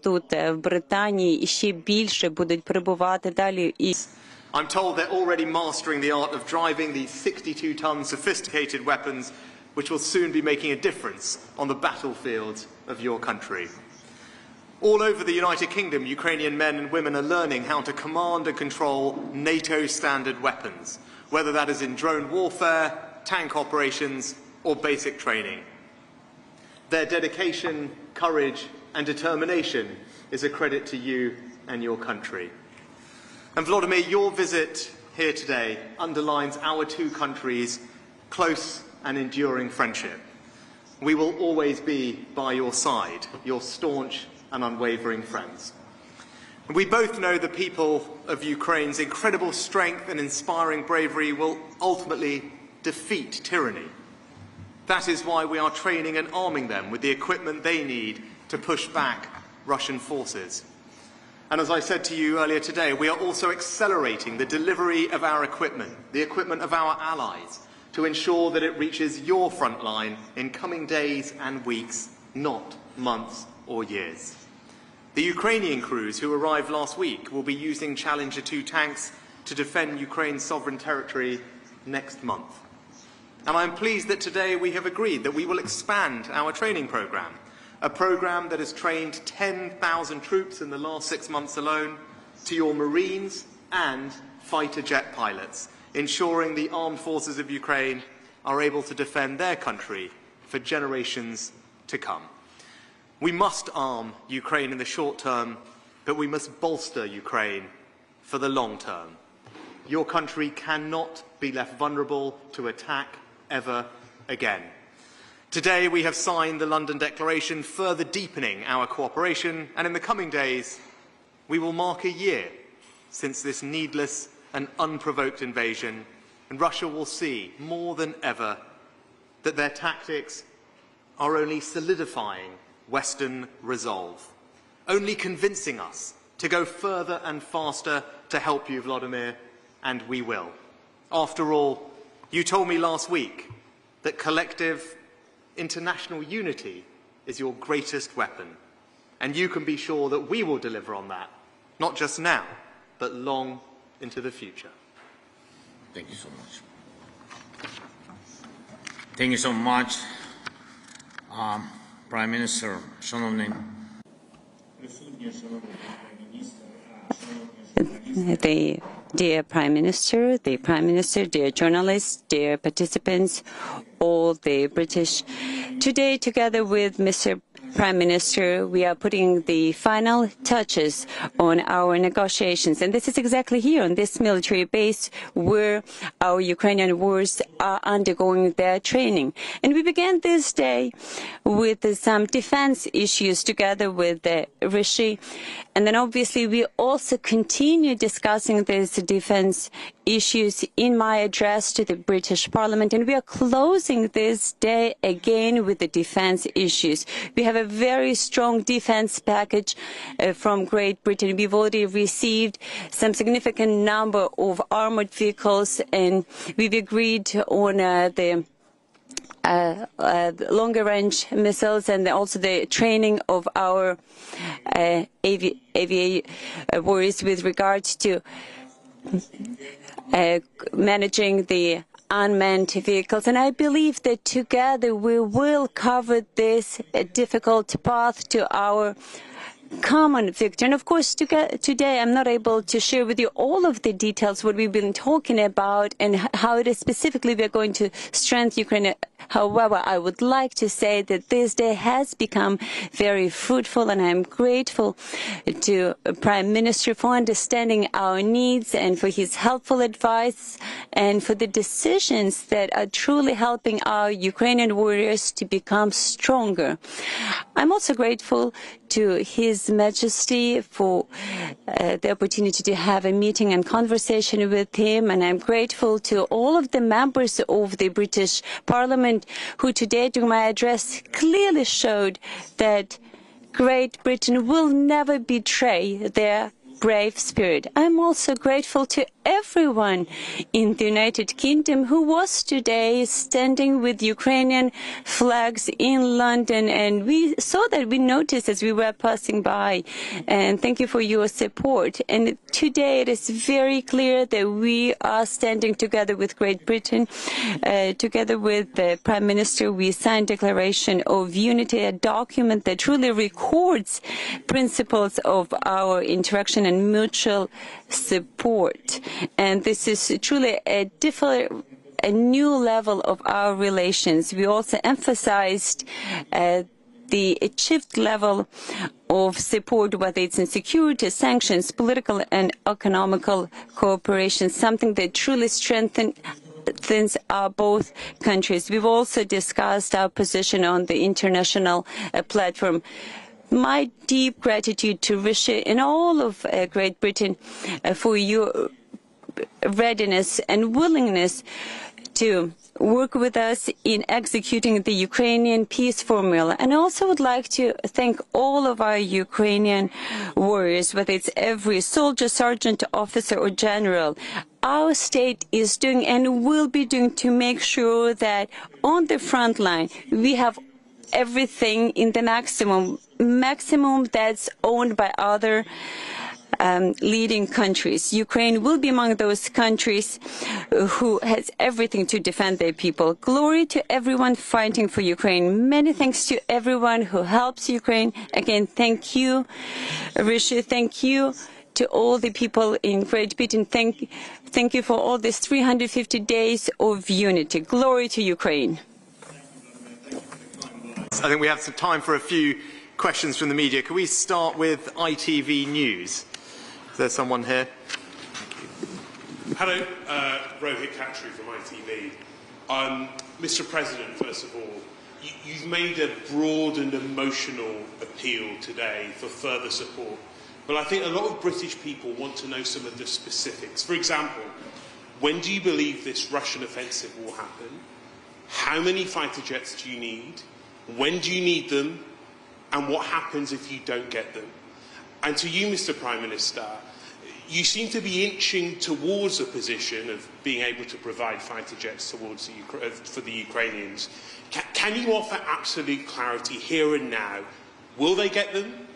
тут, в Британії, і ще більше будуть прибувати далі. I'm told they're already mastering the art of driving these 62-ton sophisticated weapons, which will soon be making a difference on the battlefield of your country. All over the United Kingdom, Ukrainian men and women are learning how to command and control NATO standard weapons, whether that is in drone warfare, tank operations, or basic training. Their dedication, courage, and determination is a credit to you and your country. And Volodymyr, your visit here today underlines our two countries' close and enduring friendship. We will always be by your side, your staunch and unwavering friends. We both know the people of Ukraine's incredible strength and inspiring bravery will ultimately defeat tyranny. That is why we are training and arming them with the equipment they need to push back Russian forces. And as I said to you earlier today, we are also accelerating the delivery of our equipment, the equipment of our allies, to ensure that it reaches your front line in coming days and weeks, not months or years. The Ukrainian crews who arrived last week will be using Challenger 2 tanks to defend Ukraine's sovereign territory next month. And I'm pleased that today we have agreed that we will expand our training program, a program that has trained 10,000 troops in the last 6 months alone, to your Marines and fighter jet pilots, ensuring the armed forces of Ukraine are able to defend their country for generations to come. We must arm Ukraine in the short term, but we must bolster Ukraine for the long term. Your country cannot be left vulnerable to attack ever again. Today we have signed the London Declaration, further deepening our cooperation, and in the coming days we will mark a year since this needless and unprovoked invasion, and Russia will see more than ever that their tactics are only solidifying Western resolve, only convincing us to go further and faster to help you, Volodymyr, and we will. After all, you told me last week that collective international unity is your greatest weapon, and you can be sure that we will deliver on that, not just now, but long into the future. Thank you so much. Thank you so much, Prime Minister, шановний. Dear Prime Minister, dear journalists, dear participants, all the British. Today, together with Mr. Prime Minister, we are putting the final touches on our negotiations. And this is exactly here on this military base where our Ukrainian warriors are undergoing their training. And we began this day with some defense issues together with Rishi. And then obviously we also continue discussing these defense issues in my address to the British Parliament. And we are closing this day again with the defense issues. We have a very strong defense package from Great Britain. We've already received some significant number of armored vehicles, and we've agreed on the longer range missiles and also the training of our warriors with regards to managing the unmanned vehicles. And I believe that together we will cover this difficult path to our common victory. And of course, today I'm not able to share with you all of the details what we've been talking about and how it is specifically we are going to strengthen Ukraine. However, I would like to say that this day has become very fruitful, and I'm grateful to Prime Minister for understanding our needs and for his helpful advice and for the decisions that are truly helping our Ukrainian warriors to become stronger. I'm also grateful to His Majesty for the opportunity to have a meeting and conversation with him, and I'm grateful to all of the members of the British Parliament who today during my address clearly showed that Great Britain will never betray their brave spirit. I'm also grateful to everyone in the United Kingdom who was today standing with Ukrainian flags in London. And we saw that, we noticed as we were passing by. And thank you for your support. And today it is very clear that we are standing together with Great Britain. Together with the Prime Minister, we signed Declaration of Unity, a document that truly records principles of our interaction and mutual support. And this is truly a new level of our relations. We also emphasized the achieved level of support, whether it's in security, sanctions, political and economical cooperation, something that truly strengthens our both countries. We've also discussed our position on the international platform. My deep gratitude to Rishi and all of Great Britain for your readiness and willingness to work with us in executing the Ukrainian peace formula. And I also would like to thank all of our Ukrainian warriors, whether it's every soldier, sergeant, officer, or general. Our state is doing and will be doing to make sure that on the front line we have everything in the maximum that's owned by other leading countries. Ukraine will be among those countries who has everything to defend their people. Glory to everyone fighting for Ukraine. Many thanks to everyone who helps Ukraine. Again, thank you, Rishi. Thank you to all the people in Great Britain. Thank you for all these 350 days of unity. Glory to Ukraine. I think we have some time for a few questions from the media. Can we start with ITV News? Is there someone here? Hello, Rohit Khatri from ITV. Mr. President, first of all, you've made a broad and emotional appeal today for further support. But I think a lot of British people want to know some of the specifics. For example, when do you believe this Russian offensive will happen? How many fighter jets do you need? When do you need them? And what happens if you don't get them? And to you, Mr. Prime Minister, you seem to be inching towards a position of being able to provide fighter jets towards for the Ukrainians. Can you offer absolute clarity here and now? Will they get them?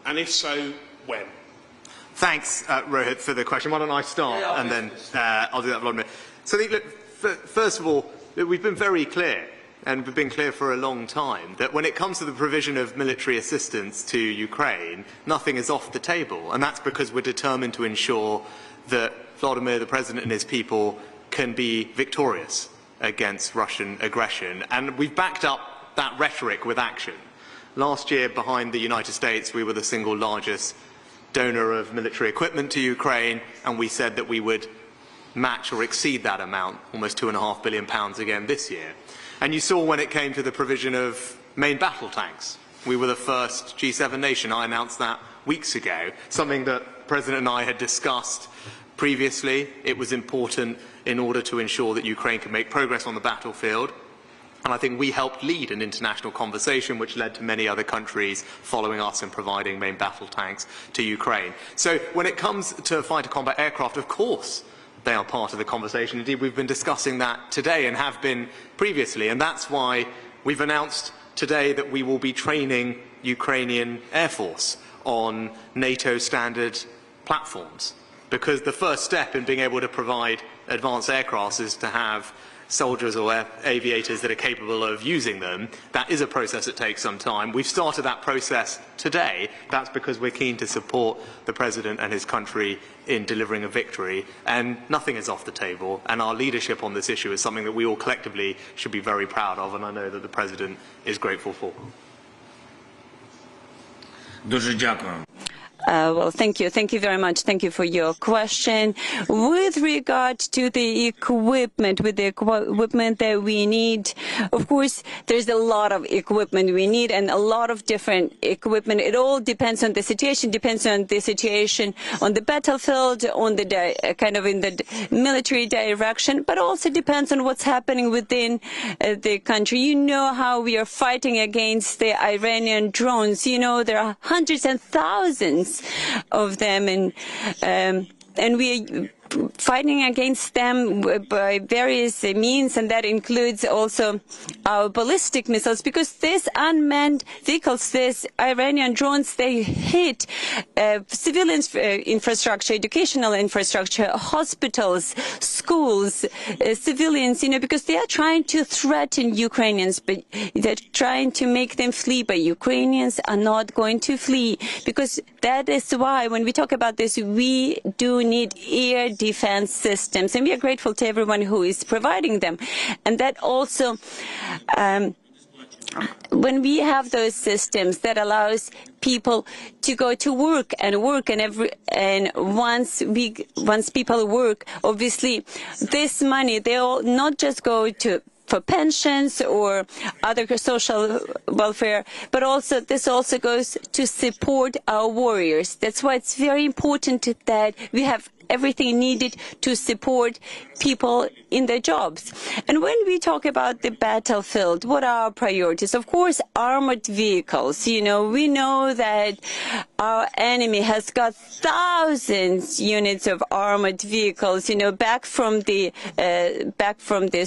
And if so, when? Thanks, Rohit, for the question. Why don't I start and then I'll do that, Volodymyr. So I think, look, first of all, we've been very clear, and we've been clear for a long time, that when it comes to the provision of military assistance to Ukraine, nothing is off the table. And that's because we're determined to ensure that Volodymyr, the President, and his people can be victorious against Russian aggression. And we've backed up that rhetoric with action. Last year, behind the United States, we were the single largest donor of military equipment to Ukraine, and we said that we would match or exceed that amount, almost £2.5 billion again this year. And you saw when it came to the provision of main battle tanks, we were the first G7 nation. I announced that weeks ago, something that the President and I had discussed previously. It was important in order to ensure that Ukraine could make progress on the battlefield. And I think we helped lead an international conversation which led to many other countries following us and providing main battle tanks to Ukraine. So when it comes to fighter combat aircraft, of course, they are part of the conversation. Indeed, we've been discussing that today and have been previously. And that's why we've announced today that we will be training Ukrainian Air Force on NATO standard platforms. Because the first step in being able to provide advanced aircraft is to have soldiers or aviators that are capable of using them. That is a process that takes some time. We've started that process today. That's because we're keen to support the President and his country in delivering a victory, and nothing is off the table. And our leadership on this issue is something that we all collectively should be very proud of, and I know that the President is grateful for. Дуже дякую. Well, thank you. Thank you very much. Thank you for your question. With regard to the equipment, that we need, of course, there's a lot of equipment we need and a lot of different equipment. It all depends on the situation, on the battlefield, on the kind of in the military direction, but also depends on what's happening within the country. You know how we are fighting against the Iranian drones. You know, there are hundreds and thousands of them, and we fighting against them by various means, and that includes also our ballistic missiles, because these unmanned vehicles, these Iranian drones, they hit civilian infrastructure, educational infrastructure, hospitals, schools, civilians, because they are trying to threaten Ukrainians, but they're trying to make them flee, but Ukrainians are not going to flee, because that is why when we talk about this, we do need air defense systems, and we are grateful to everyone who is providing them. And that also, when we have those systems, that allows people to go to work, and once people work, obviously this money, they'll not just go for pensions or other social welfare, but also this also goes to support our warriors. That's why it's very important that we have everything needed to support people in their jobs. And when we talk about the battlefield, what are our priorities? Of course, armored vehicles. We know that our enemy has got thousands units of armored vehicles, back from the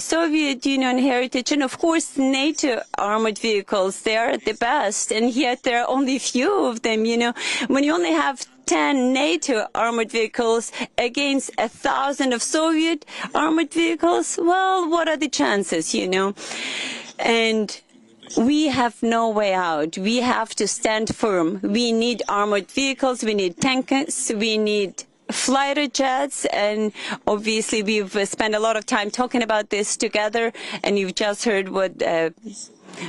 Soviet Union heritage. And of course, NATO armored vehicles, they are the best, and yet there are only few of them. When you only have 10 NATO armored vehicles against 1,000 of Soviet armored vehicles, well, what are the chances, And we have no way out. We have to stand firm. We need armored vehicles, we need tankers, we need fighter jets, and obviously we've spent a lot of time talking about this together, and you've just heard what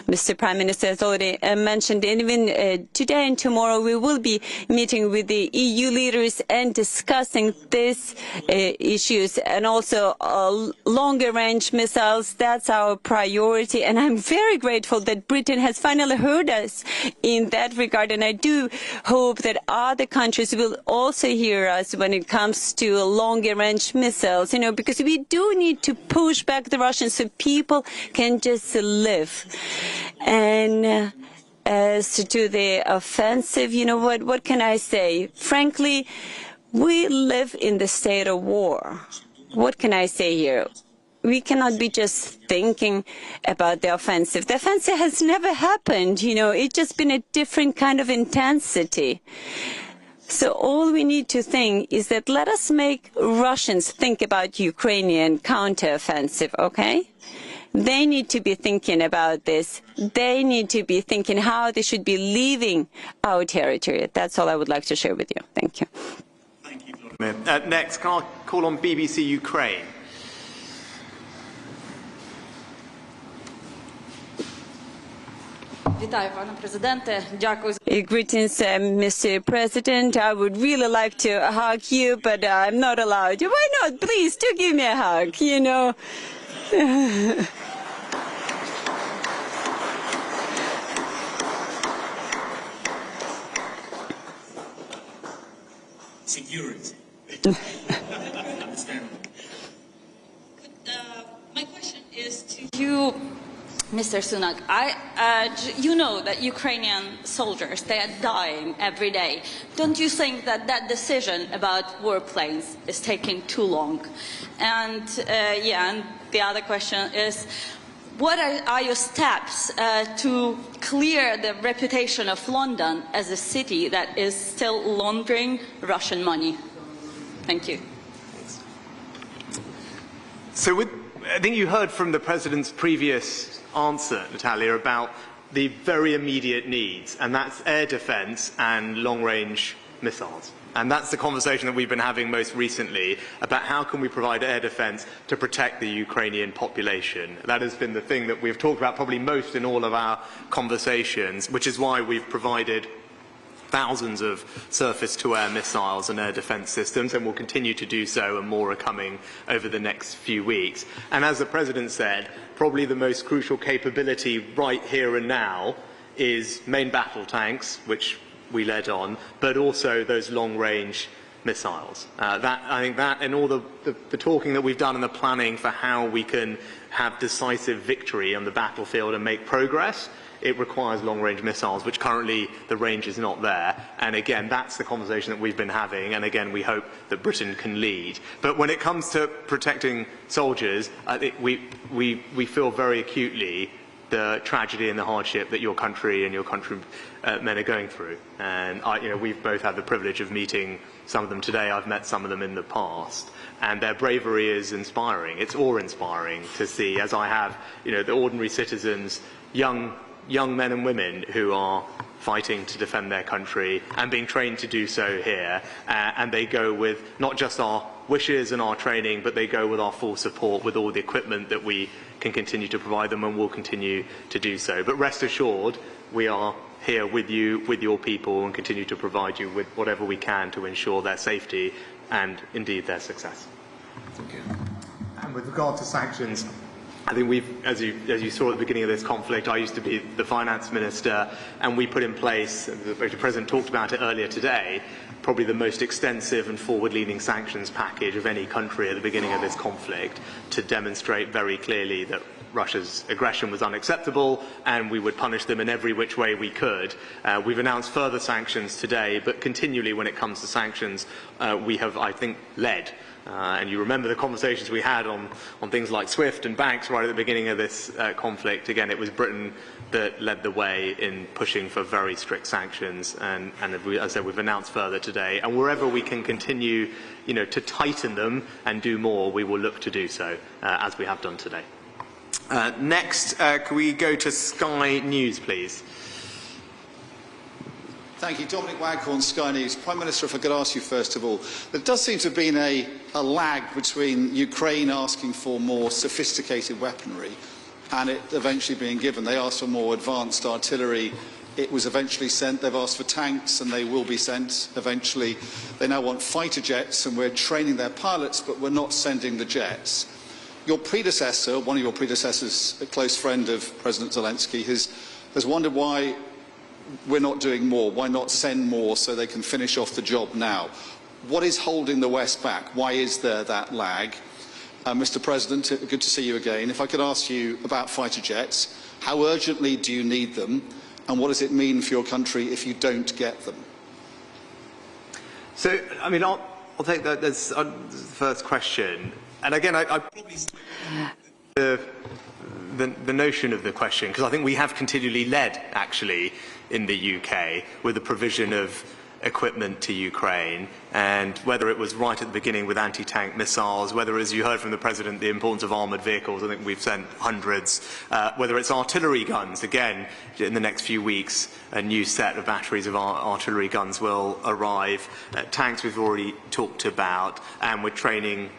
Mr. Prime Minister has already mentioned. And even today and tomorrow we will be meeting with the EU leaders and discussing these issues, and also longer range missiles. That's our priority, and I'm very grateful that Britain has finally heard us in that regard, and I do hope that other countries will also hear us when it comes to longer range missiles, because we do need to push back the Russians so people can just live. And as to the offensive, what can I say? Frankly, we live in the state of war. What can I say here? We cannot be just thinking about the offensive. The offensive has never happened, it's just been a different kind of intensity. So all we need to think is that let us make Russians think about Ukrainian counteroffensive, okay? They need to be thinking about this. They need to be thinking how they should be leaving our territory. That's all I would like to share with you. Thank you. Thank you, Volodymyr. Next, can I call on BBC Ukraine? Greetings, Mr. President. I would really like to hug you, but I'm not allowed. Why not? Please, do give me a hug, Security. Understandable. My question is to you, Mr. Sunak. You know that Ukrainian soldiers, they are dying every day. Don't you think that that decision about warplanes is taking too long? And and the other question is, what are your steps to clear the reputation of London as a city that is still laundering Russian money? Thank you. So I think you heard from the President's previous answer, Natalia, about the very immediate needs, and that's air defense and long-range missiles. And that's the conversation that we've been having most recently about how can we provide air defense to protect the Ukrainian population. That has been the thing that we've talked about probably most in all of our conversations, which is why we've provided thousands of surface-to-air missiles and air defense systems, and will continue to do so, and more are coming over the next few weeks. And as the President said, probably the most crucial capability right here and now is main battle tanks, which we led on, but also those long-range missiles. I think that and all the talking that we've done and the planning for how we can have decisive victory on the battlefield and make progress it requires long-range missiles, which currently the range is not there. And again, that's the conversation that we've been having, and again, we hope that Britain can lead. But when it comes to protecting soldiers, I think we feel very acutely the tragedy and the hardship that your country and your countrymen are going through. And we've both had the privilege of meeting some of them today. I've met some of them in the past. And their bravery is inspiring. It's awe-inspiring to see, as I have, the ordinary citizens, young men and women who are fighting to defend their country and being trained to do so here. And they go with not just our wishes and our training, but they go with our full support, with all the equipment that we can continue to provide them, and will continue to do so. But rest assured, we are here with you, with your people, and continue to provide you with whatever we can to ensure their safety and indeed their success. Thank you. And with regard to sanctions, I think as you saw at the beginning of this conflict, I used to be the finance minister, and we put in place, the President talked about it earlier today, probably the most extensive and forward-leaning sanctions package of any country at the beginning of this conflict, to demonstrate very clearly that Russia's aggression was unacceptable and we would punish them in every which way we could. We've announced further sanctions today, but continually when it comes to sanctions, we have, I think, led. And you remember the conversations we had on things like SWIFT and banks right at the beginning of this conflict. Again, it was Britain that led the way in pushing for very strict sanctions, and as I said, we've announced further today. And wherever we can continue, to tighten them and do more, we will look to do so, as we have done today. Next, can we go to Sky News, please? Thank you. Dominic Waghorn, Sky News. Prime Minister, if I could ask you first of all, there does seem to have been a lag between Ukraine asking for more sophisticated weaponry and it eventually being given. They asked for more advanced artillery. It was eventually sent. They've asked for tanks and they will be sent eventually. They now want fighter jets and we're training their pilots, but we're not sending the jets. Your predecessor, one of your predecessors, a close friend of President Zelenskyy, has wondered why we're not doing more. Why not send more so they can finish off the job now? What is holding the West back? Why is there that lag? Mr. President, good to see you again. If I could ask you about fighter jets, how urgently do you need them? And what does it mean for your country if you don't get them? So, I mean, I'll take that as the first question. And again, I probably the notion of the question, because I think we have continually led, actually, in the UK with the provision of equipment to Ukraine, and whether it was right at the beginning with anti-tank missiles, whether, as you heard from the President, the importance of armoured vehicles, I think we've sent hundreds, whether it's artillery guns, again, in the next few weeks, a new set of batteries of artillery guns will arrive, tanks we've already talked about, and we're training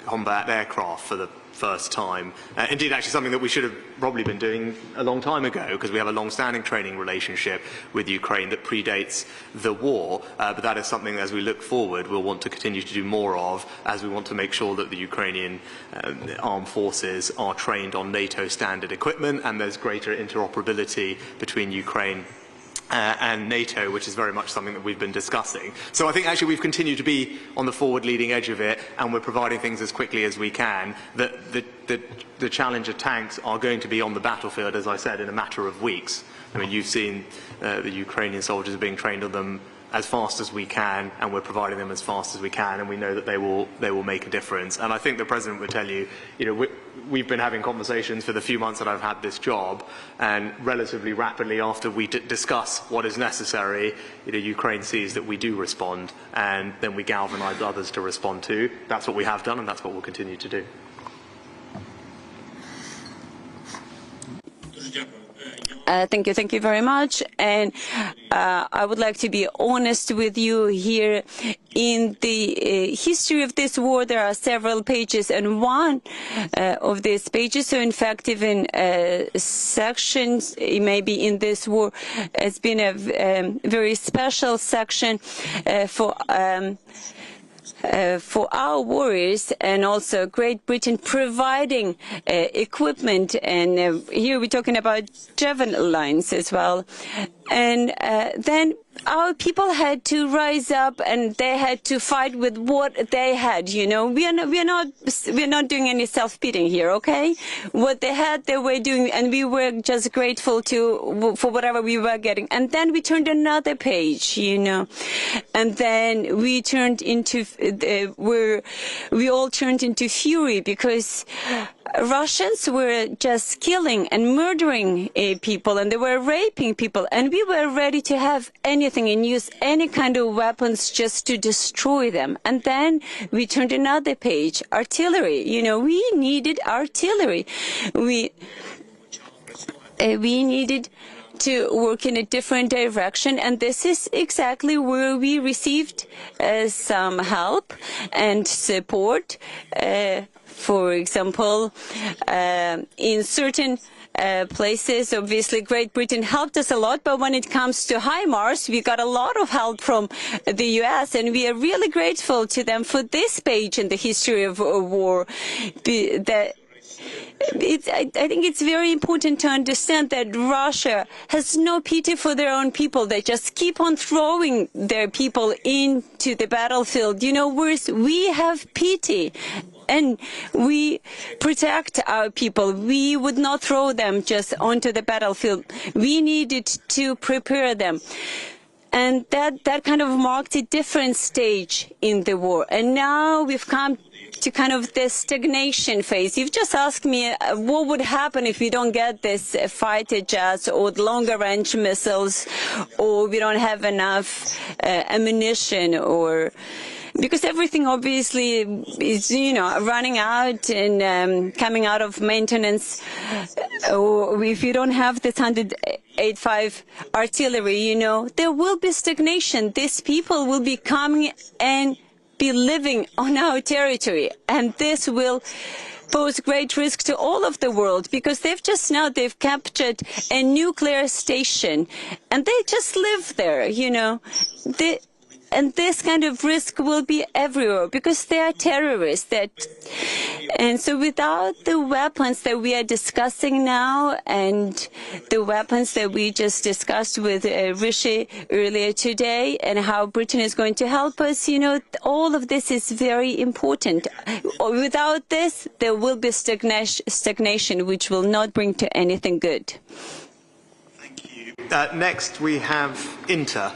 combat aircraft for the first time. Indeed, actually something that we should have probably been doing a long time ago, because we have a long-standing training relationship with Ukraine that predates the war, but that is something, as we look forward, we'll want to continue to do more of, as we want to make sure that the Ukrainian armed forces are trained on NATO standard equipment, and there's greater interoperability between Ukraine and NATO, which is very much something that we've been discussing. So I think actually we've continued to be on the forward-leading edge of it, and we're providing things as quickly as we can. The Challenger tanks are going to be on the battlefield, as I said, in a matter of weeks. I mean, you've seen the Ukrainian soldiers being trained on them as fast as we can, and we're providing them as fast as we can, and we know that they will make a difference. And I think the President would tell you, we've been having conversations for the few months that I've had this job, and relatively rapidly after we discuss what is necessary, Ukraine sees that we do respond, and then we galvanise others to respond too. That's what we have done, and that's what we'll continue to do. Thank you very much. And I would like to be honest with you here. In the history of this war, there are several pages, and one of these pages, so in fact even sections, maybe in this war, has been a very special section for our warriors, and also Great Britain providing equipment, and here we're talking about javelin lines as well. And then our people had to rise up and they had to fight with what they had. You know, we're not doing any self-pitying here, okay? What they had, they were doing, and we were just grateful for whatever we were getting. And then we turned another page, you know, and then we turned into we all turned into fury because Russians were just killing and murdering people, and they were raping people, and we were ready to have anything and use any kind of weapons just to destroy them. And then we turned another page, artillery. You know, we needed artillery. We needed to work in a different direction, and this is exactly where we received some help and support. For example, in certain places, obviously, Great Britain helped us a lot, but when it comes to HIMARS, we got a lot of help from the U.S., and we are really grateful to them for this page in the history of war. I think it's very important to understand that Russia has no pity for their own people. They just keep on throwing their people into the battlefield. You know, whereas we have pity and we protect our people. We would not throw them just onto the battlefield. We needed to prepare them. And that kind of marked a different stage in the war. And now we've come to kind of the stagnation phase. You've just asked me what would happen if we don't get this fighter jets or the longer range missiles, or we don't have enough ammunition, or because everything obviously is, you know, running out and coming out of maintenance. Or if you don't have this 185 artillery, you know, there will be stagnation. These people will be coming and be living on our territory, and this will pose great risk to all of the world, because they've captured a nuclear station and they just live there, you know. And this kind of risk will be everywhere because they are terrorists. And so without the weapons that we are discussing now and the weapons that we just discussed with Rishi earlier today and how Britain is going to help us, you know, all of this is very important. Without this, there will be stagnation, which will not bring to anything good. Thank you. Next, we have Inter.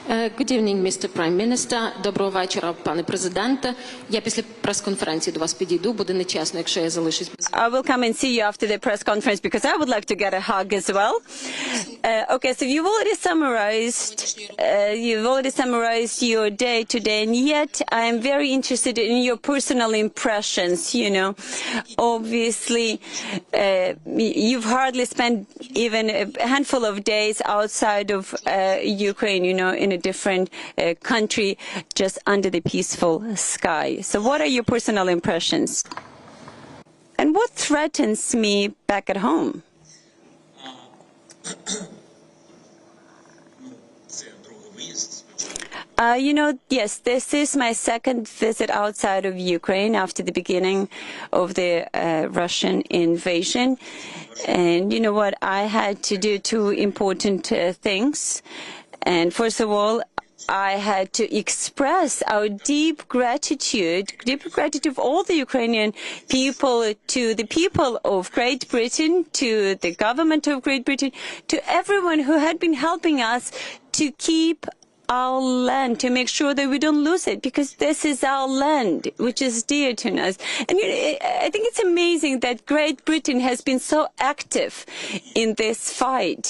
Good evening, Mr. Prime Minister. Доброго вечора, пане президенте. Я після прес-конференції до вас підійду. Буде нечесно, якщо я залишусь без... I will come and see you after the press conference because I would like to get a hug as well. Okay, so you've already summarized your day today, and yet I am very interested in your personal impressions. You know, obviously, you've hardly spent even a handful of days outside of Ukraine, you know, in a different country, just under the peaceful sky. So what are your personal impressions? And what threatens me back at home? You know, yes, this is my second visit outside of Ukraine after the beginning of the Russian invasion. And you know what? I had to do two important things. And first of all, I had to express our deep gratitude of all the Ukrainian people to the people of Great Britain, to the government of Great Britain, to everyone who had been helping us to keep our land, to make sure that we don't lose it, because this is our land, which is dear to us. And you know, I think it's amazing that Great Britain has been so active in this fight.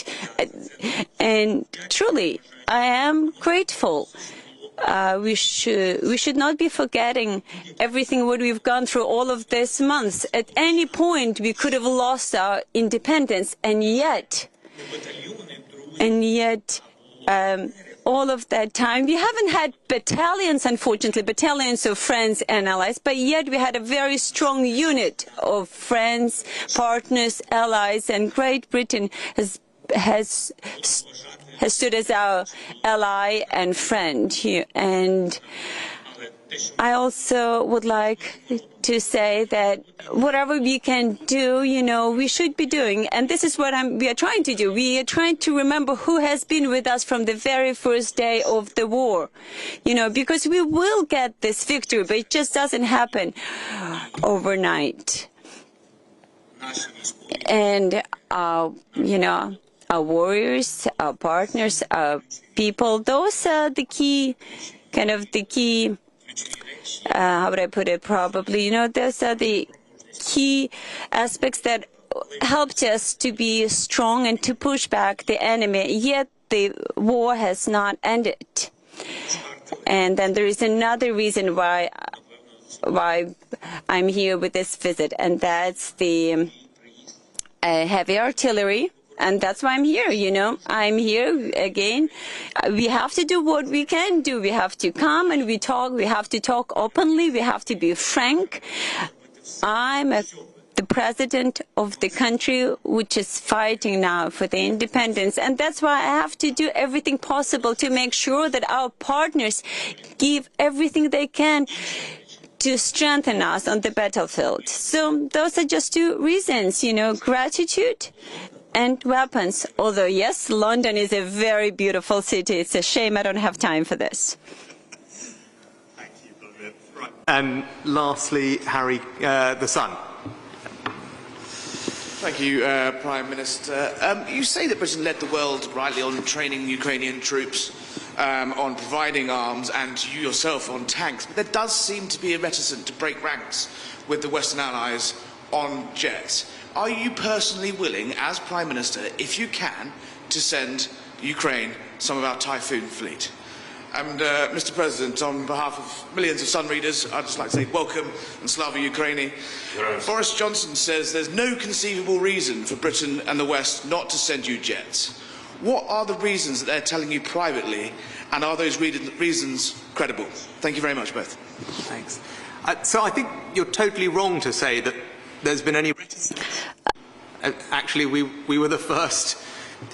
And truly, I am grateful. We should not be forgetting everything what we've gone through all of these months. At any point, we could have lost our independence, and yet, all of that time, we haven't had battalions, unfortunately, battalions of friends and allies, but yet we had a very strong unit of friends, partners, allies, and Great Britain has stood as our ally and friend here. And I also would like to say that whatever we can do, we should be doing. And this is what we are trying to do. We are trying to remember who has been with us from the very first day of the war, because we will get this victory, but it just doesn't happen overnight. And, our warriors, our partners, our people, those are the key, how would I put it, probably, those are the key aspects that helped us to be strong and to push back the enemy, yet the war has not ended. And then there is another reason why I'm here with this visit, and that's the heavy artillery. And that's why I'm here, I'm here again. We have to do what we can do. We have to come and we talk. We have to talk openly. We have to be frank. I'm the president of the country which is fighting now for the independence. And that's why I have to do everything possible to make sure that our partners give everything they can to strengthen us on the battlefield. So those are just two reasons, gratitude and weapons. Although, yes, London is a very beautiful city. It's a shame I don't have time for this. Thank you, Volodymyr. Right. And lastly, Harry, the Sun. Thank you, Prime Minister. You say that Britain led the world rightly on training Ukrainian troops, on providing arms, and you yourself on tanks, but there does seem to be a reticence to break ranks with the Western allies on jets. Are you personally willing, as Prime Minister, if you can, to send Ukraine some of our Typhoon fleet? And, Mr. President, on behalf of millions of Sun readers, I'd just like to say welcome and Slava Ukraini. Boris Johnson says there's no conceivable reason for Britain and the West not to send you jets. What are the reasons that they're telling you privately, and are those reasons credible? Thank you very much, both. Thanks. So I think you're totally wrong to say that there's been any reticence. Actually, we were the first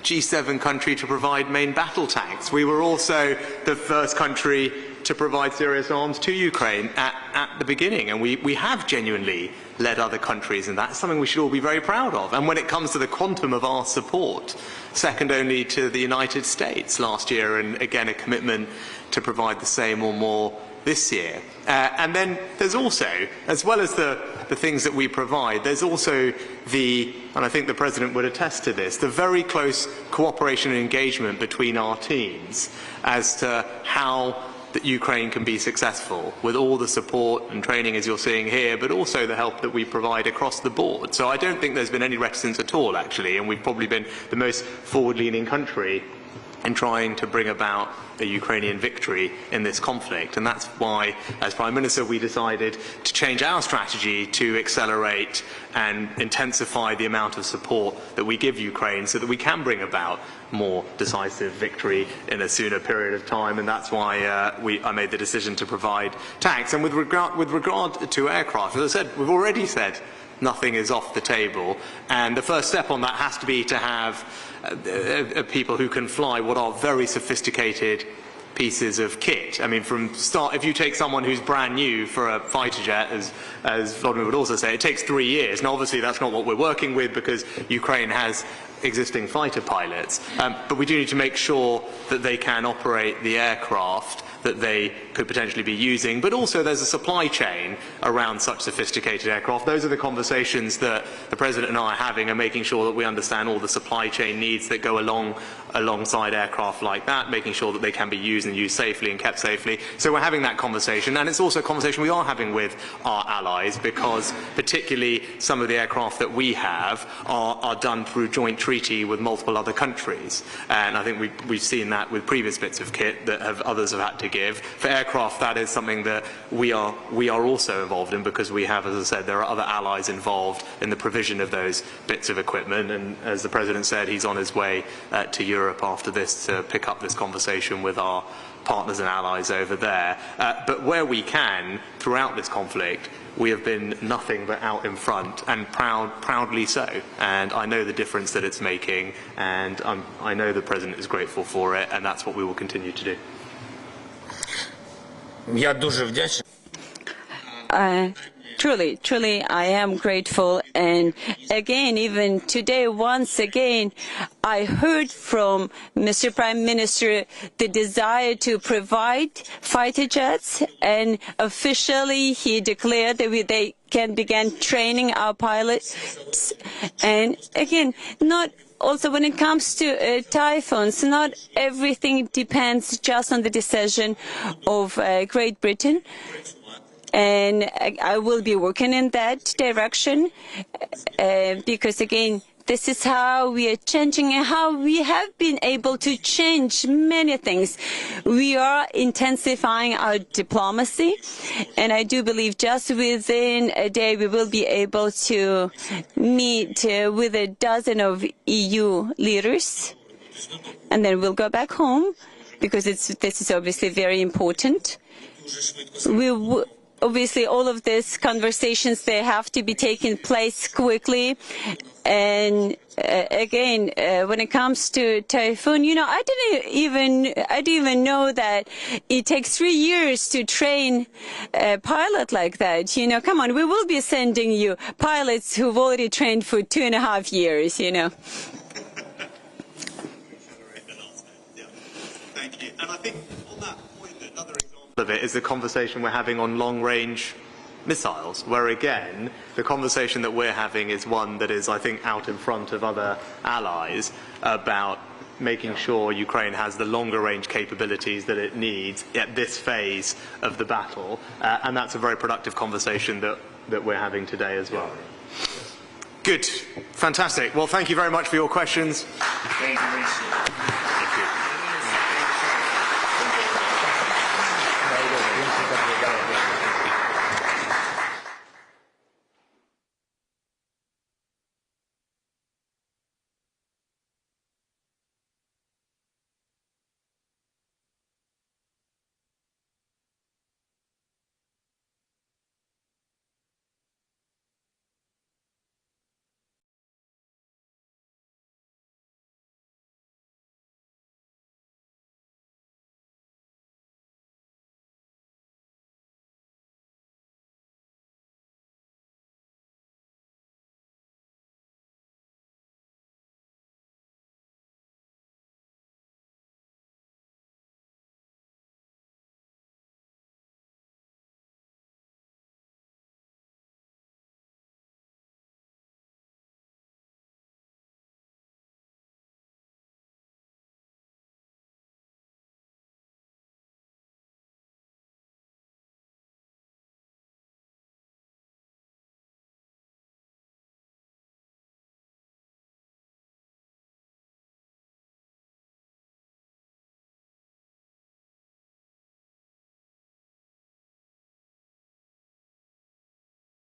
G7 country to provide main battle tanks. We were also the first country to provide serious arms to Ukraine at the beginning, and we have genuinely led other countries, and that's something we should all be very proud of. And when it comes to the quantum of our support, second only to the United States last year, and again a commitment to provide the same or more this year. And then there's also, as well as the things that we provide, there's also and I think the President would attest to this, the very close cooperation and engagement between our teams as to how that Ukraine can be successful with all the support and training as you're seeing here, but also the help that we provide across the board. So I don't think there's been any reticence at all, actually, and we've probably been the most forward-leaning country in trying to bring about a Ukrainian victory in this conflict. And that's why, as Prime Minister, we decided to change our strategy to accelerate and intensify the amount of support that we give Ukraine so that we can bring about more decisive victory in a sooner period of time. And that's why I made the decision to provide tanks. And with regard to aircraft, as I said, we've already said nothing is off the table. And the first step on that has to be to have people who can fly what are very sophisticated pieces of kit. I mean, from start, if you take someone who's brand new for a fighter jet, as Volodymyr would also say, it takes 3 years. Now, obviously, that's not what we're working with because Ukraine has existing fighter pilots. But we do need to make sure that they can operate the aircraft that they could potentially be using, but also there's a supply chain around such sophisticated aircraft. Those are the conversations that the President and I are having, and making sure that we understand all the supply chain needs that go alongside aircraft like that, making sure that they can be used and used safely and kept safely. So we're having that conversation, and it's also a conversation we are having with our allies, because particularly some of the aircraft that we have are done through joint treaty with multiple other countries. And I think we've seen that with previous bits of kit that others have had to give. For aircraft, that is something that we are also involved in, because we have, as I said, there are other allies involved in the provision of those bits of equipment. And as the President said, he's on his way to Europe after this to pick up this conversation with our partners and allies over there. But where we can, throughout this conflict, we have been nothing but out in front, and proudly so. And I know the difference that it's making, and I know the President is grateful for it, and that's what we will continue to do. truly, I am grateful. And again, even today, once again, I heard from Mr. Prime Minister the desire to provide fighter jets, and officially he declared that they can begin training our pilots. And again, also, when it comes to typhoons, not everything depends just on the decision of Great Britain. And I will be working in that direction because, again, this is how we are changing and how we have been able to change many things. We are intensifying our diplomacy, and I do believe just within a day we will be able to meet with a dozen of EU leaders, and then we'll go back home because this is obviously very important. Obviously, all of these conversations, they have to be taking place quickly. And again, when it comes to typhoon, I didn't even know that it takes 3 years to train a pilot like that. Come on, we will be sending you pilots who've already trained for 2.5 years. Thank you. And I think on that point, another example of it is the conversation we're having on long-range missiles, where again, the conversation that we're having is one that is, I think, out in front of other allies about making sure Ukraine has the longer-range capabilities that it needs at this phase of the battle, and that's a very productive conversation that we're having today as well. Good. Fantastic. Well, thank you very much for your questions. Thank you, Rishi.